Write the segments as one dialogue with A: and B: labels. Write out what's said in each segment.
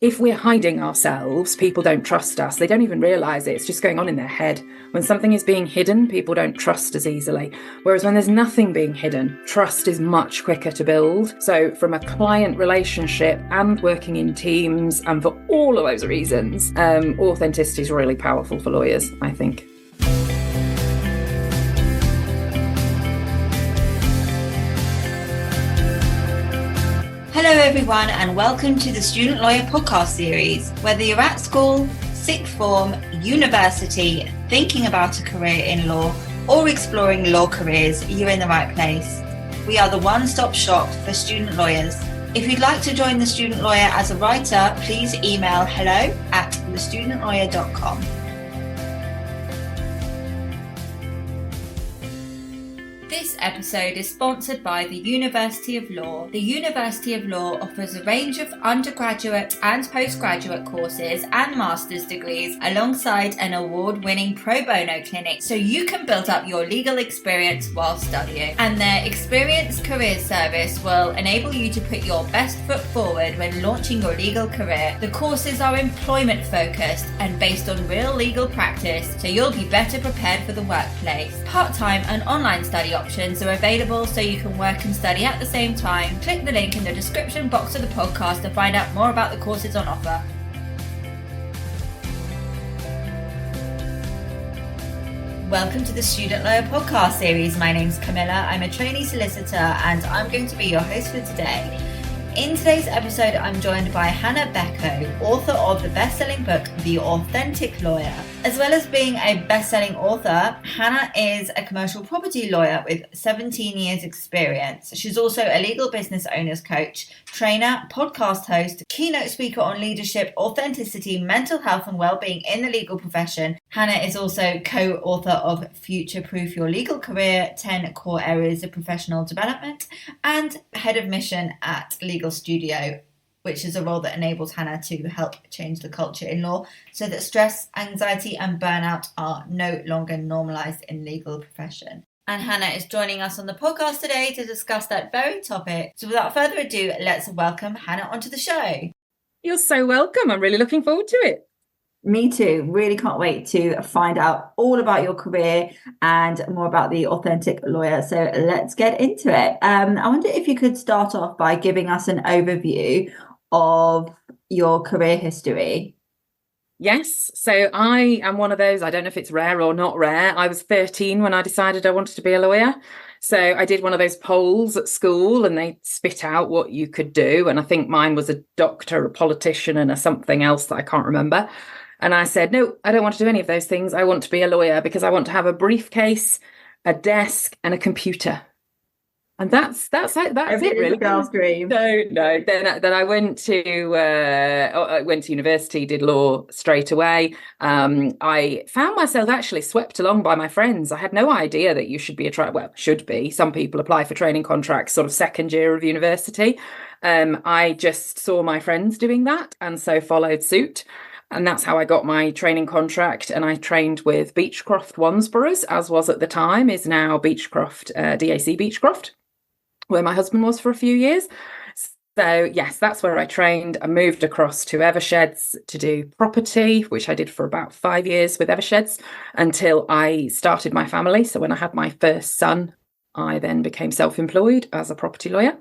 A: if we're hiding ourselves, people don't trust us. They don't even realise it. It's just going on in their head. When something is being hidden, people don't trust as easily. Whereas when there's nothing being hidden, trust is much quicker to build. So from a client relationship and working in teams, and for all of those reasons, authenticity is really powerful for lawyers, I think.
B: Hello everyone, and welcome to the Student Lawyer podcast series. Whether you're at school, sixth form, university, thinking about a career in law, or exploring law careers, you're in the right place. We are the one-stop shop for student lawyers. If you'd like to join the Student Lawyer as a writer, please email hello@thestudentlawyer.com. This episode is sponsored by the University of Law. The University of Law offers a range of undergraduate and postgraduate courses and master's degrees alongside an award-winning pro bono clinic so you can build up your legal experience while studying. And their Experienced Career Service will enable you to put your best foot forward when launching your legal career. The courses are employment focused and based on real legal practice, so you'll be better prepared for the workplace. Part-time and online study options are available so you can work and study at the same time. Click the link in the description box of the podcast to find out more about the courses on offer. Welcome to the Student Lawyer podcast series. My name's Camilla. I'm a trainee solicitor and I'm going to be your host for today. In today's episode, I'm joined by Hannah Beko, author of the best-selling book, The Authentic Lawyer. As well as being a best-selling author, Hannah is a commercial property lawyer with 17 years experience. She's also a legal business owners coach, trainer, podcast host, keynote speaker on leadership, authenticity, mental health and wellbeing in the legal profession. Hannah is also co-author of Future-Proof Your Legal Career, 10 Core Areas of Professional Development, and head of mission at Legal Studio, which is a role that enables Hannah to help change the culture in law so that stress, anxiety and burnout are no longer normalised in the legal profession. And Hannah is joining us on the podcast today to discuss that very topic. So without further ado, let's welcome Hannah onto the show.
A: You're so welcome. I'm really looking forward to it.
C: Me too. Really can't wait to find out all about your career and more about the Authentic Lawyer. So let's get into it. I wonder if you could start off by giving us an overview of your career history.
A: Yes. So I am one of those, I don't know if it's rare or not rare. I was 13 when I decided I wanted to be a lawyer. So I did one of those polls at school and they spit out what you could do. And I think mine was a doctor, a politician and a something else that I can't remember. And I said, no, I don't want to do any of those things. I want to be a lawyer because I want to have a briefcase, a desk and a computer. And that's it really.
C: Girl's dream.
A: No. Then I went to university, did law straight away. I found myself actually swept along by my friends. I had no idea that you should be should be. Some people apply for training contracts sort of second year of university. I just saw my friends doing that and so followed suit. And that's how I got my training contract. And I trained with Beechcroft Wandsboroughs, as was at the time, is now Beechcroft, DAC Beechcroft, where my husband was for a few years. So yes, that's where I trained. I moved across to Eversheds to do property, which I did for about 5 years with Eversheds until I started my family. So when I had my first son, I then became self-employed as a property lawyer.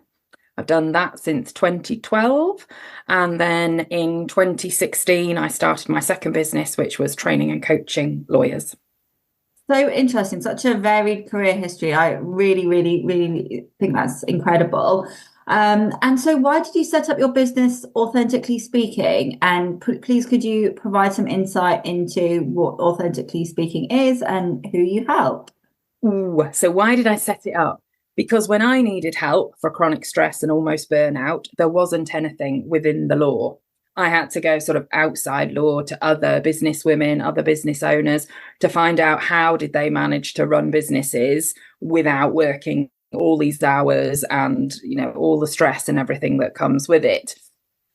A: I've done that since 2012. And then in 2016, I started my second business, which was training and coaching lawyers.
C: So interesting. Such a varied career history. I really, really, really think that's incredible. And so why did you set up your business Authentically Speaking? And please, could you provide some insight into what Authentically Speaking is and who you help?
A: So why did I set it up? Because when I needed help for chronic stress and almost burnout, there wasn't anything within the law. I had to go sort of outside law to other business women, other business owners to find out how did they manage to run businesses without working all these hours and, all the stress and everything that comes with it.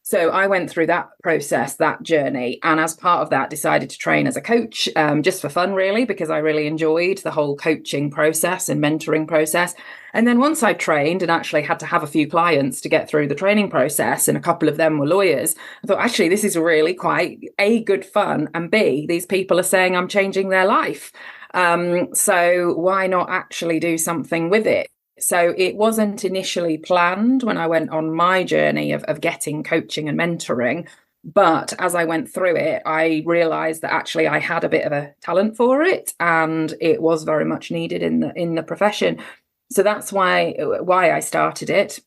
A: So I went through that process, that journey, and as part of that, decided to train as a coach, just for fun, really, because I really enjoyed the whole coaching process and mentoring process. And then once I trained and actually had to have a few clients to get through the training process, and a couple of them were lawyers, I thought, actually, this is really quite A, good fun, and B, these people are saying I'm changing their life. So why not actually do something with it? So it wasn't initially planned when I went on my journey of getting coaching and mentoring. But as I went through it, I realized that actually I had a bit of a talent for it, and it was very much needed in the profession. So that's why I started it.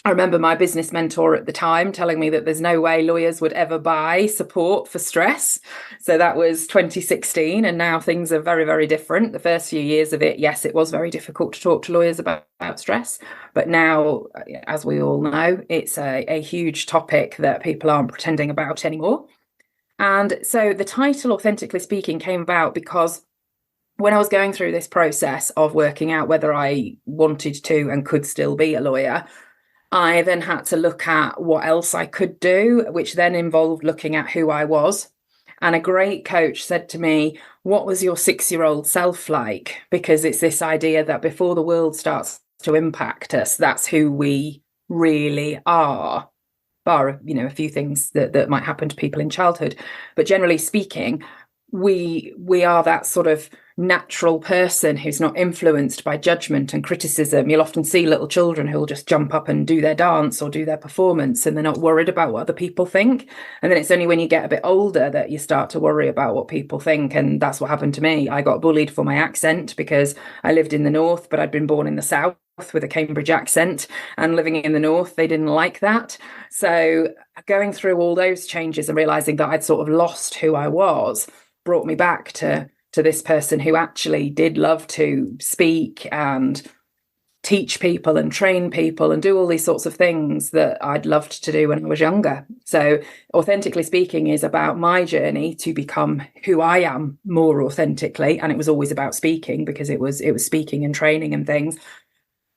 A: I remember my business mentor at the time telling me that there's no way lawyers would ever buy support for stress. So that was 2016. And now things are very, very different. The first few years of it, yes, it was very difficult to talk to lawyers about stress. But now, as we all know, it's a huge topic that people aren't pretending about anymore. And so the title Authentically Speaking came about because when I was going through this process of working out whether I wanted to and could still be a lawyer, I then had to look at what else I could do, which then involved looking at who I was. And a great coach said to me, what was your 6-year-old self like? Because it's this idea that before the world starts to impact us, that's who we really are. Bar, a few things that might happen to people in childhood. But generally speaking, we are that sort of natural person who's not influenced by judgment and criticism. You'll often see little children who'll just jump up and do their dance or do their performance, and they're not worried about what other people think. And then it's only when you get a bit older that you start to worry about what people think. And that's what happened to me. I got bullied for my accent because I lived in the north, but I'd been born in the south with a Cambridge accent, and living in the north, they didn't like that. So going through all those changes and realizing that I'd sort of lost who I was brought me back to this person who actually did love to speak and teach people and train people and do all these sorts of things that I'd loved to do when I was younger. So Authentically Speaking is about my journey to become who I am more authentically. And it was always about speaking, because it was speaking and training and things.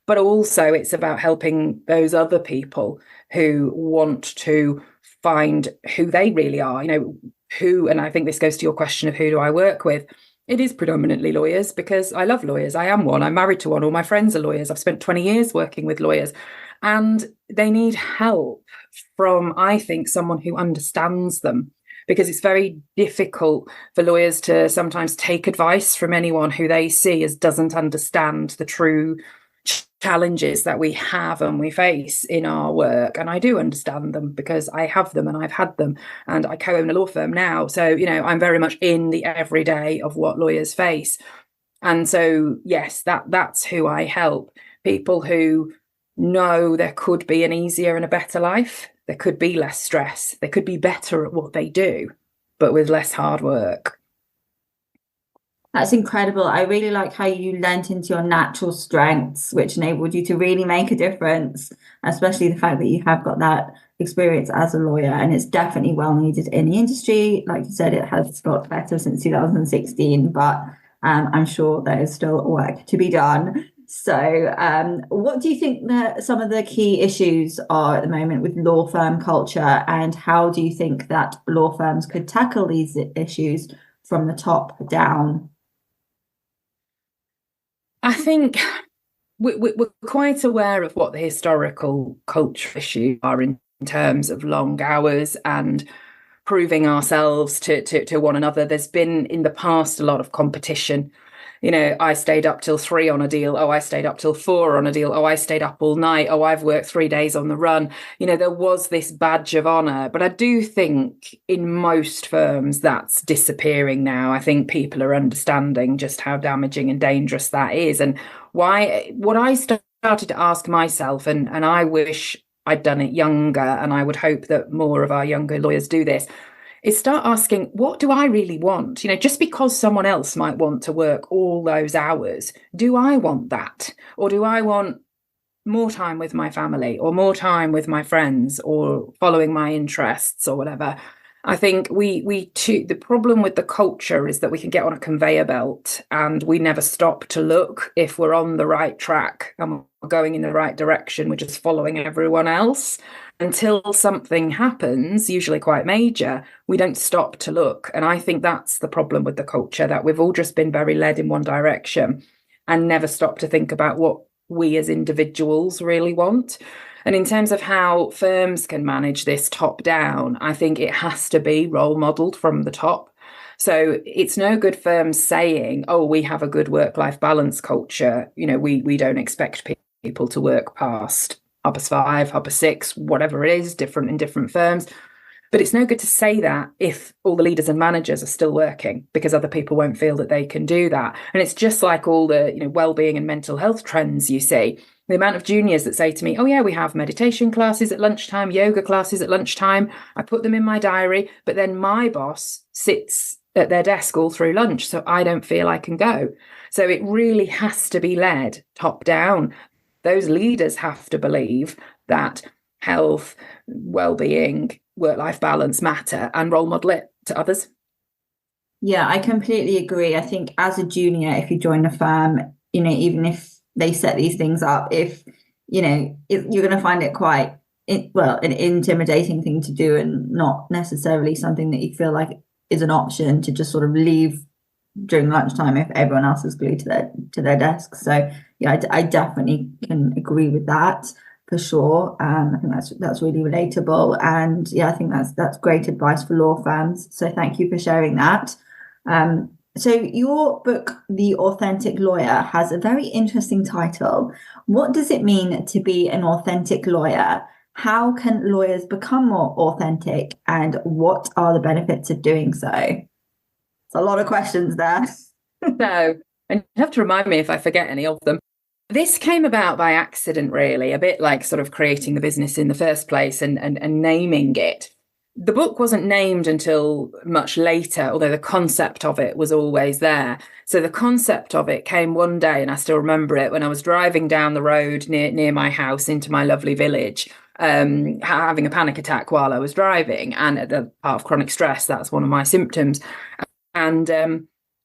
A: But also it's about helping those other people who want to find who they really are, and I think this goes to your question of who do I work with. It is predominantly lawyers, because I love lawyers. I am one. I'm married to one. All my friends are lawyers. I've spent 20 years working with lawyers, and they need help from, I think, someone who understands them, because it's very difficult for lawyers to sometimes take advice from anyone who they see as doesn't understand the true challenges that we have and we face in our work. And I do understand them because I have them and I've had them, and I co-own a law firm now. So, I'm very much in the everyday of what lawyers face. And so, yes, that's who I help. People who know there could be an easier and a better life. There could be less stress. They could be better at what they do, but with less hard work.
C: That's incredible. I really like how you lent into your natural strengths, which enabled you to really make a difference, especially the fact that you have got that experience as a lawyer, and it's definitely well needed in the industry. Like you said, it has got better since 2016, but I'm sure there is still work to be done. So what do you think that some of the key issues are at the moment with law firm culture, and how do you think that law firms could tackle these issues from the top down?
A: I think we're quite aware of what the historical culture issues are in terms of long hours and proving ourselves to one another. There's been in the past a lot of competition. I stayed up till 3 on a deal. Oh, I stayed up till 4 on a deal. Oh, I stayed up all night. Oh, I've worked 3 days on the run. There was this badge of honor. But I do think in most firms that's disappearing now. I think people are understanding just how damaging and dangerous that is. And what I started to ask myself, and I wish I'd done it younger, and I would hope that more of our younger lawyers do this, is start asking, what do I really want? Just because someone else might want to work all those hours, do I want that? Or do I want more time with my family, or more time with my friends, or following my interests, or whatever? I think the problem with the culture is that we can get on a conveyor belt and we never stop to look if we're on the right track and we're going in the right direction. We're just following everyone else. until something happens, usually quite major, we don't stop to look. And I think that's the problem with the culture, that we've all just been very led in one direction and never stopped to think about what we as individuals really want. And in terms of how firms can manage this top down, I think it has to be role modeled from the top. So it's no good firms saying, oh, we have a good work-life balance culture. You know, we don't expect people to work past 5:30, 6:30, whatever it is, different in different firms. But it's no good to say that if all the leaders and managers are still working, because other people won't feel that they can do that. And it's just like all the, well-being and mental health trends you see. The amount of juniors that say to me, oh yeah, we have meditation classes at lunchtime, yoga classes at lunchtime. I put them in my diary, but then my boss sits at their desk all through lunch, so I don't feel I can go. So it really has to be led top down. Those leaders have to believe that health, well-being, work-life balance matter and role model it to others.
C: Yeah, I completely agree. I think as a junior, if you join a firm, even if they set these things up, if you're going to find it quite an intimidating thing to do, and not necessarily something that you feel like is an option to just sort of leave during lunchtime if everyone else is glued to their desks. So yeah, I definitely can agree with that for sure. I think that's really relatable, and yeah, I think that's great advice for law firms. So thank you for sharing that. So your book, The Authentic Lawyer, has a very interesting title. What does it mean to be an authentic lawyer? How can lawyers become more authentic, and what are the benefits of doing so? It's a lot of questions there.
A: No, and you have to remind me if I forget any of them. This came about by accident, really, a bit like sort of creating the business in the first place and naming it. The book wasn't named until much later, although the concept of it was always there. So the concept of it came one day, and I still remember it, when I was driving down the road near my house into my lovely village, having a panic attack while I was driving. And at the part of chronic stress, that's one of my symptoms. And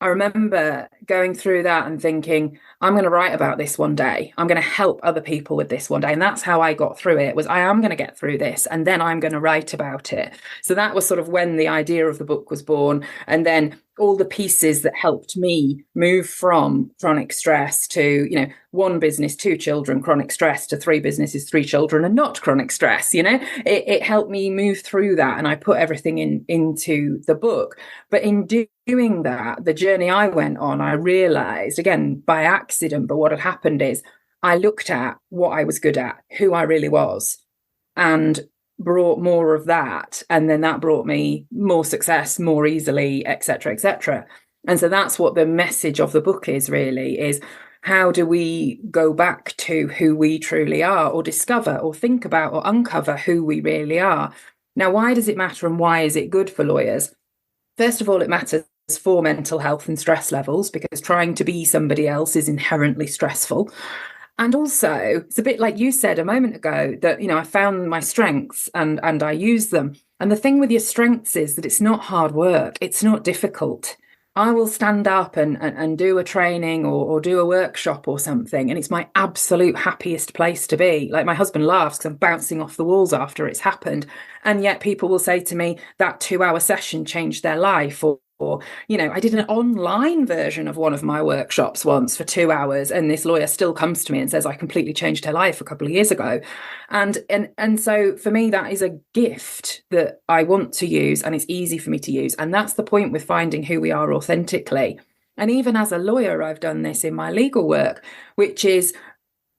A: I remember going through that and thinking, I'm going to write about this one day. I'm going to help other people with this one day. And that's how I got through it, was I am going to get through this, and then I'm going to write about it. So that was sort of when the idea of the book was born. And then all the pieces that helped me move from chronic stress to, one business, 2 children, chronic stress, to 3 businesses, 3 children, and not chronic stress. It helped me move through that, and I put everything into the book. But in doing that, the journey I went on, I realized, again, by accident, but what had happened is I looked at what I was good at, who I really was, and brought more of that. And then that brought me more success more easily, etc., etc. And so that's what the message of the book is, really, is how do we go back to who we truly are, or discover or think about or uncover who we really are. Now, why does it matter, and why is it good for lawyers? First of all, it matters for mental health and stress levels, because trying to be somebody else is inherently stressful. And also, it's a bit like you said a moment ago, that, I found my strengths and I use them. And the thing with your strengths is that it's not hard work. It's not difficult. I will stand up and do a training or do a workshop or something, and it's my absolute happiest place to be. Like, my husband laughs because I'm bouncing off the walls after it's happened. And yet people will say to me that 2-hour session changed their life, or I did an online version of one of my workshops once for 2 hours, and this lawyer still comes to me and says, I completely changed her life a couple of years ago. And so for me, that is a gift that I want to use, and it's easy for me to use. And that's the point with finding who we are authentically. And even as a lawyer, I've done this in my legal work, which is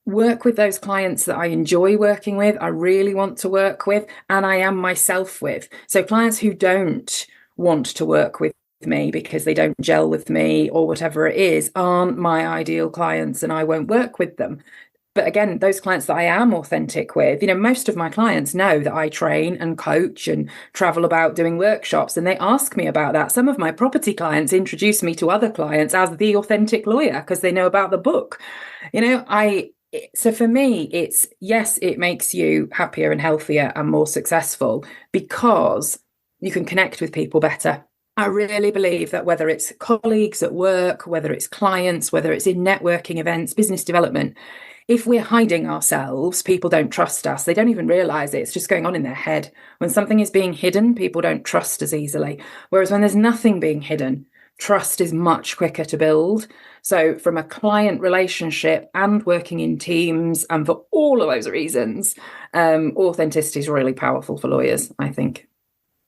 A: work with those clients that I enjoy working with, I really want to work with, and I am myself with. So clients who don't want to work with me because they don't gel with me or whatever it is aren't my ideal clients, and I won't work with them. But again, those clients that I am authentic with, most of my clients know that I train and coach and travel about doing workshops, and they ask me about that. Some of my property clients introduce me to other clients as the authentic lawyer because they know about the book. So for me, it's, yes, it makes you happier and healthier and more successful because you can connect with people better. I really believe that whether it's colleagues at work, whether it's clients, whether it's in networking events, business development, if we're hiding ourselves, people don't trust us. They don't even realize it. It's just going on in their head. When something is being hidden, people don't trust as easily. Whereas when there's nothing being hidden, trust is much quicker to build. So from a client relationship and working in teams, and for all of those reasons, authenticity is really powerful for lawyers, I think.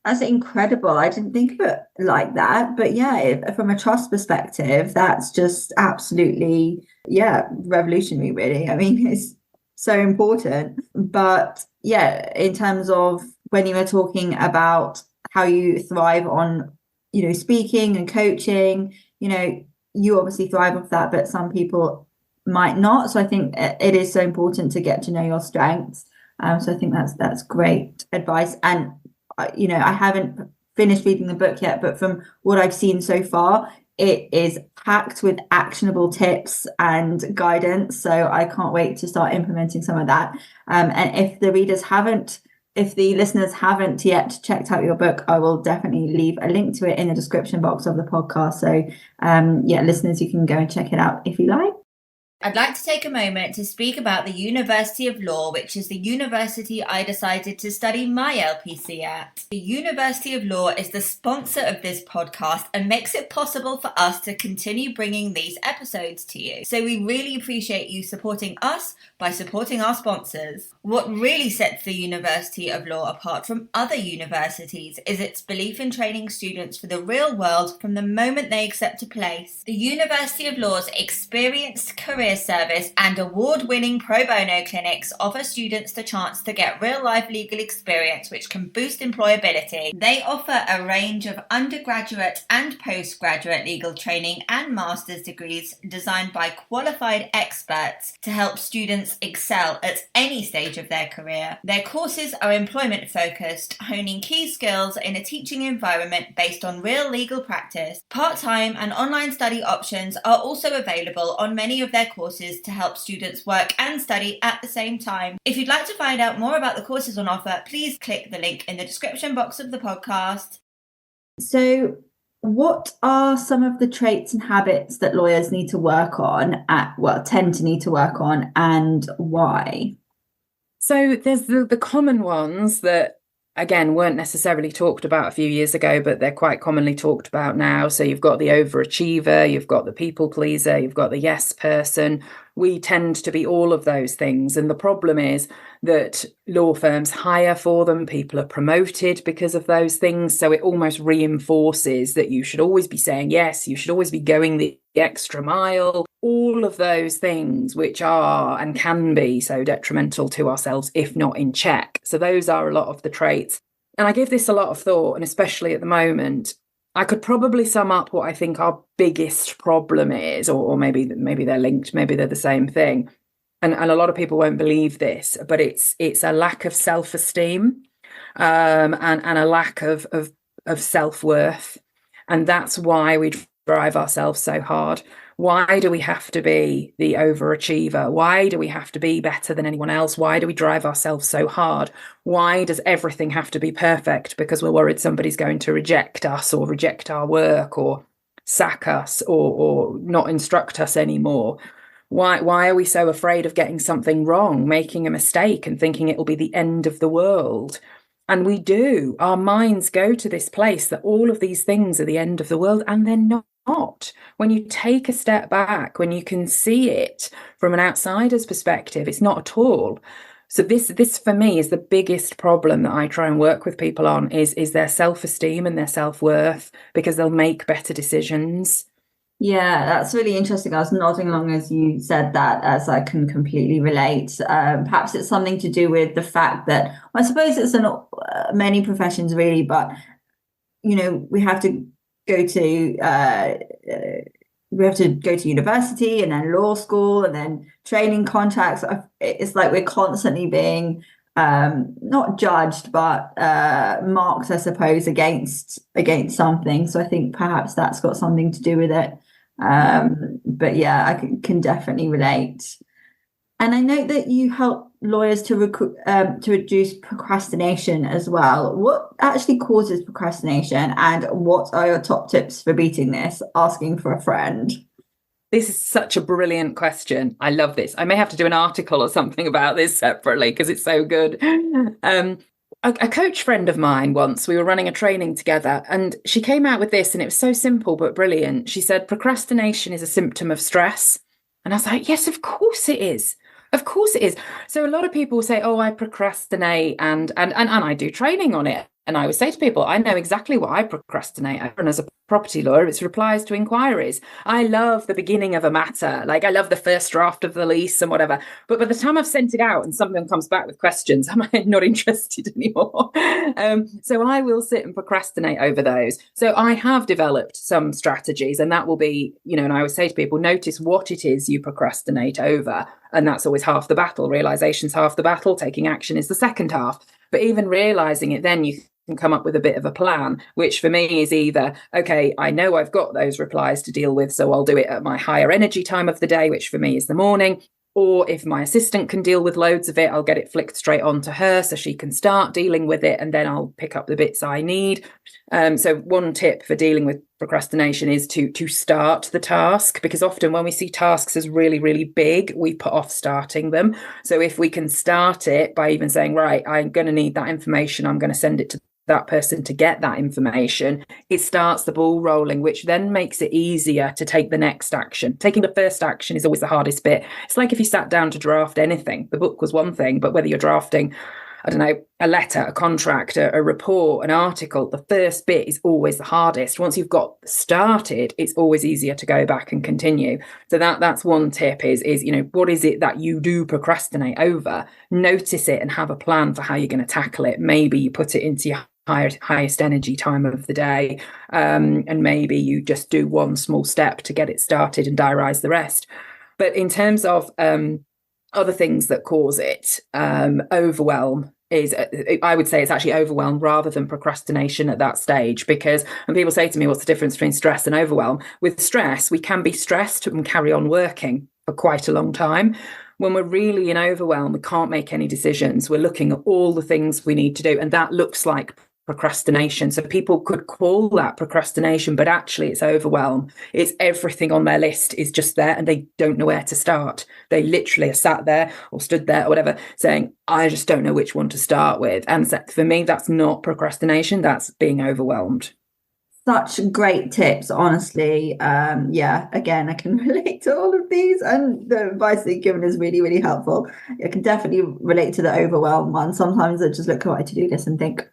C: That's incredible. I didn't think of it like that. But yeah, from a trust perspective, that's just absolutely, revolutionary, really. I mean, it's so important. But yeah, in terms of when you were talking about how you thrive on, speaking and coaching, you obviously thrive off that, but some people might not. So I think it is so important to get to know your strengths. So I think that's great advice. And I haven't finished reading the book yet, but from what I've seen so far, it is packed with actionable tips and guidance. So I can't wait to start implementing some of that. And if the listeners haven't yet checked out your book, I will definitely leave a link to it in the description box of the podcast. So listeners, you can go and check it out if you like.
B: I'd like to take a moment to speak about the University of Law, which is the university I decided to study my LPC at. The University of Law is the sponsor of this podcast and makes it possible for us to continue bringing these episodes to you. So we really appreciate you supporting us by supporting our sponsors. What really sets the University of Law apart from other universities is its belief in training students for the real world from the moment they accept a place. The University of Law's experienced career service and award-winning pro bono clinics offer students the chance to get real-life legal experience which can boost employability. They offer a range of undergraduate and postgraduate legal training and master's degrees designed by qualified experts to help students excel at any stage of their career. Their courses are employment-focused, honing key skills in a teaching environment based on real legal practice. Part-time and online study options are also available on many of their courses to help students work and study at the same time. If you'd like to find out more about the courses on offer, please click the link in the description box of the podcast.
C: So what are some of the traits and habits that lawyers need to work on tend to need to work on, and why?
A: So there's the common ones that, again, weren't necessarily talked about a few years ago, but they're quite commonly talked about now. So you've got the overachiever, you've got the people pleaser, you've got the yes person. We tend to be all of those things. And the problem is that law firms hire for them. People are promoted because of those things. So it almost reinforces that you should always be saying yes, you should always be going the extra mile. All of those things which are and can be so detrimental to ourselves if not in check. So those are a lot of the traits. And I give this a lot of thought, and especially at the moment, I could probably sum up what I think our biggest problem is, or maybe they're linked, maybe they're the same thing. And a lot of people won't believe this, but it's a lack of self-esteem and a lack of self-worth. And that's why we drive ourselves so hard. Why do we have to be the overachiever? Why do we have to be better than anyone else? Why do we drive ourselves so hard? Why does everything have to be perfect? Because we're worried somebody's going to reject us or reject our work or sack us or not instruct us anymore. Why are we so afraid of getting something wrong, making a mistake and thinking it'll be the end of the world? And we do. Our minds go to this place that all of these things are the end of the world, and they're not. When you take a step back, when you can see it from an outsider's perspective, it's not at all. So this for me is the biggest problem that I try and work with people on is their self-esteem and their self-worth, because they'll make better decisions.
C: Yeah, that's really interesting. I was nodding along as you said that, as I can completely relate. Perhaps it's something to do with the fact that, I suppose it's in many professions really, but we have to go to university and then law school and then training contracts. It's like we're constantly being not judged, but marked, I suppose, against something. So I think perhaps that's got something to do with it. But yeah, I can definitely relate. And I know that you help lawyers to reduce procrastination as well. What actually causes procrastination, and what are your top tips for beating this? Asking for a friend.
A: This is such a brilliant question. I love this. I may have to do an article or something about this separately because it's so good. A coach friend of mine once, we were running a training together, and she came out with this, and it was so simple but brilliant. She said, procrastination is a symptom of stress. And I was like, yes, of course it is. Of course it is. So a lot of people say, oh, I procrastinate and I do training on it. And I would say to people, I know exactly what I procrastinate. I run as a property lawyer, it's replies to inquiries. I love the beginning of a matter. Like I love the first draft of the lease and whatever. But by the time I've sent it out and someone comes back with questions, I'm not interested anymore. So I will sit and procrastinate over those. So I have developed some strategies, and that will be, and I always say to people, notice what it is you procrastinate over. And that's always half the battle. Realization's half the battle. Taking action is the second half. But even realizing it, then you can come up with a bit of a plan, which for me is either, okay, I know I've got those replies to deal with, so I'll do it at my higher energy time of the day, which for me is the morning. Or if my assistant can deal with loads of it, I'll get it flicked straight on to her so she can start dealing with it, and then I'll pick up the bits I need. So one tip for dealing with procrastination is to start the task, because often when we see tasks as really, really big, we put off starting them. So if we can start it by even saying, right, I'm going to need that information, I'm going to send it to that person to get that information, it starts the ball rolling, which then makes it easier to take the next action. Taking the first action is always the hardest bit. It's like if you sat down to draft anything, the book was one thing, but whether you're drafting, I don't know, a letter, a contract, a report, an article, the first bit is always the hardest. Once you've got started, it's always easier to go back and continue. So that's one tip is what is it that you do procrastinate over? Notice it and have a plan for how you're going to tackle it. Maybe you put it into your highest energy time of the day, and maybe you just do one small step to get it started and diarize the rest. But in terms of other things that cause it, overwhelm is, I would say it's actually overwhelm rather than procrastination at that stage. Because when people say to me, what's the difference between stress and overwhelm? With stress, we can be stressed and carry on working for quite a long time. When we're really in overwhelm, we can't make any decisions. We're looking at all the things we need to do, and that looks like procrastination. So people could call that procrastination, but actually it's overwhelm. It's everything on their list is just there and they don't know where to start. They literally are sat there or stood there or whatever saying, I just don't know which one to start with. And so for me, that's not procrastination, that's being overwhelmed.
C: Such great tips, honestly. Again, I can relate to all of these, and the advice that you've given is really, really helpful. I can definitely relate to the overwhelm one. Sometimes I just look at my to-do list and think,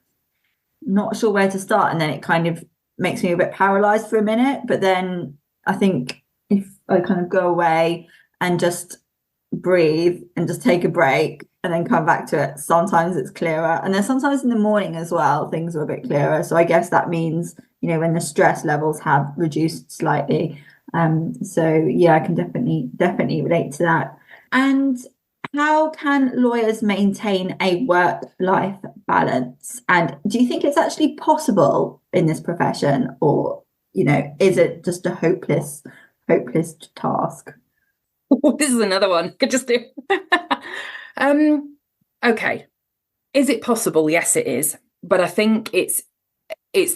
C: not sure where to start, and then it kind of makes me a bit paralyzed for a minute. But then I think if I kind of go away and just breathe and just take a break and then come back to it, sometimes it's clearer. And then sometimes in the morning as well, things are a bit clearer. So I guess that means, when the stress levels have reduced slightly. I can definitely relate to that. And how can lawyers maintain a work-life balance? And do you think it's actually possible in this profession, or, is it just a hopeless task?
A: This is another one. Could just do. Okay. Is it possible? Yes, it is. But I think it's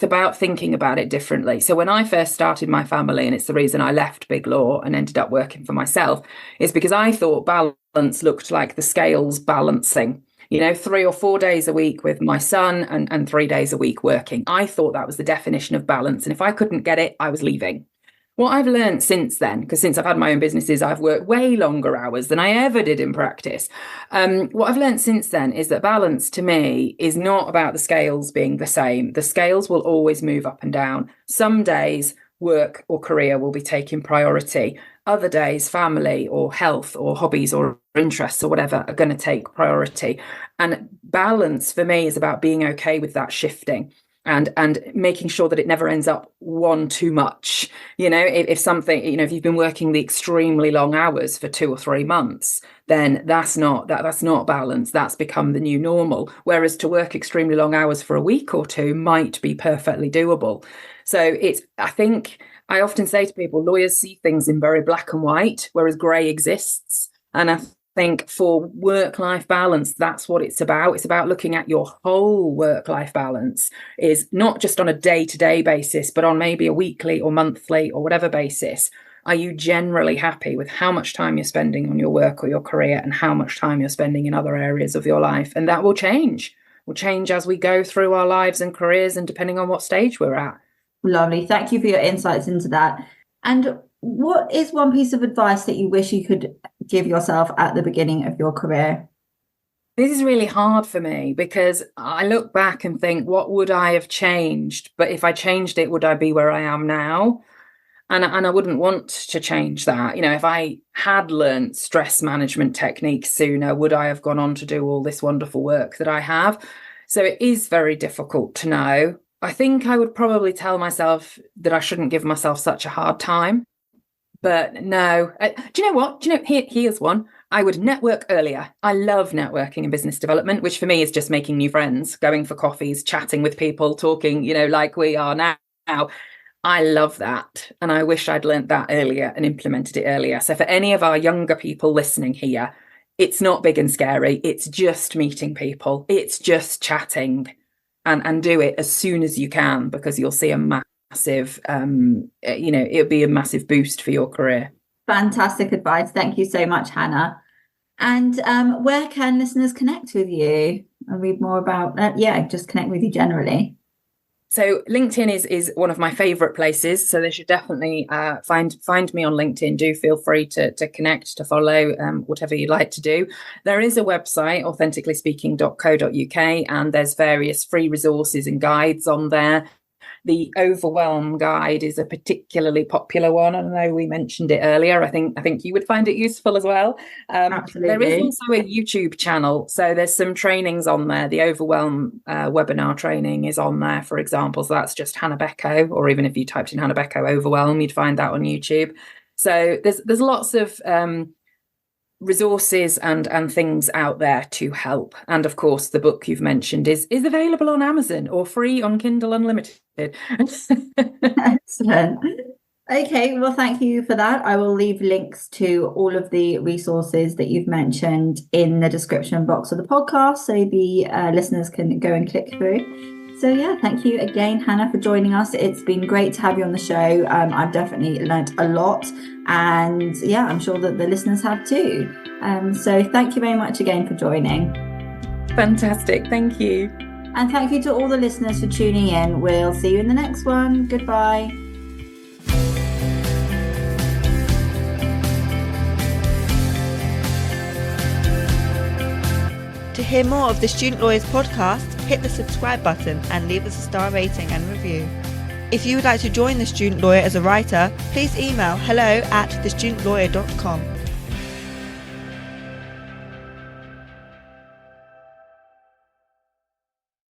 A: about thinking about it differently. So when I first started my family, and it's the reason I left big law and ended up working for myself, is because I thought balance looked like the scales balancing, 3 or 4 days a week with my son and 3 days a week working. I thought that was the definition of balance. And if I couldn't get it, I was leaving. What I've learned since then, because since I've had my own businesses, I've worked way longer hours than I ever did in practice. What I've learned since then is that balance to me is not about the scales being the same. The scales will always move up and down. Some days work or career will be taking priority. Other days, family or health or hobbies or interests or whatever are going to take priority. And balance for me is about being okay with that shifting. And making sure that it never ends up one too much. If something, if you've been working the extremely long hours for 2 or 3 months, then that's not balance. That's become the new normal. Whereas to work extremely long hours for a week or two might be perfectly doable. So I think I often say to people, lawyers see things in very black and white, whereas grey exists. And I think for work-life balance, that's what it's about. It's about looking at your whole work-life balance, is not just on a day-to-day basis, but on maybe a weekly or monthly or whatever basis. Are you generally happy with how much time you're spending on your work or your career and how much time you're spending in other areas of your life? And that will change. Will change as we go through our lives and careers and depending on what stage we're at.
C: Lovely. Thank you for your insights into that. And what is one piece of advice that you wish you could give yourself at the beginning of your career?
A: This is really hard for me because I look back and think, what would I have changed? But if I changed it, would I be where I am now? And I wouldn't want to change that. You know, if I had learned stress management techniques sooner, would I have gone on to do all this wonderful work that I have? So it is very difficult to know. I think I would probably tell myself that I shouldn't give myself such a hard time. But no, do you know what? Do you know, here's one. I would network earlier. I love networking and business development, which for me is just making new friends, going for coffees, chatting with people, talking, you know, like we are now. I love that. And I wish I'd learnt that earlier and implemented it earlier. So for any of our younger people listening here, it's not big and scary. It's just meeting people. It's just chatting, and do it as soon as you can, because you'll see a massive, it'll be a massive boost for your career.
C: Fantastic advice. Thank you so much, Hannah. And where can listeners connect with you and read more about just connect with you generally?
A: So LinkedIn is one of my favorite places. So they should definitely find me on LinkedIn. Do feel free to connect, to follow, whatever you like to do. There is a website, authenticallyspeaking.co.uk, and there's various free resources and guides on there. The Overwhelm guide is a particularly popular one. I know we mentioned it earlier. I think you would find it useful as well.
C: Absolutely.
A: There is also a YouTube channel. So there's some trainings on there. The Overwhelm webinar training is on there, for example. So that's just Hannah Beko, or even if you typed in Hannah Beko Overwhelm, you'd find that on YouTube. So there's lots of resources and things out there to help. And of course, the book you've mentioned is available on Amazon or free on Kindle Unlimited.
C: Excellent. Okay, well, thank you for that. I will leave links to all of the resources that you've mentioned in the description box of the podcast, so the listeners can go and click through. So yeah, thank you again, Hannah, for joining us. It's been great to have you on the show. I've definitely learnt a lot, and yeah, I'm sure that the listeners have too. So thank you very much again for joining.
A: Fantastic. Thank you.
C: And thank you to all the listeners for tuning in. We'll see you in the next one. Goodbye.
B: To hear more of the Student Lawyers podcast, hit the subscribe button and leave us a star rating and review. If you would like to join The Student Lawyer as a writer, please email hello@thestudentlawyer.com.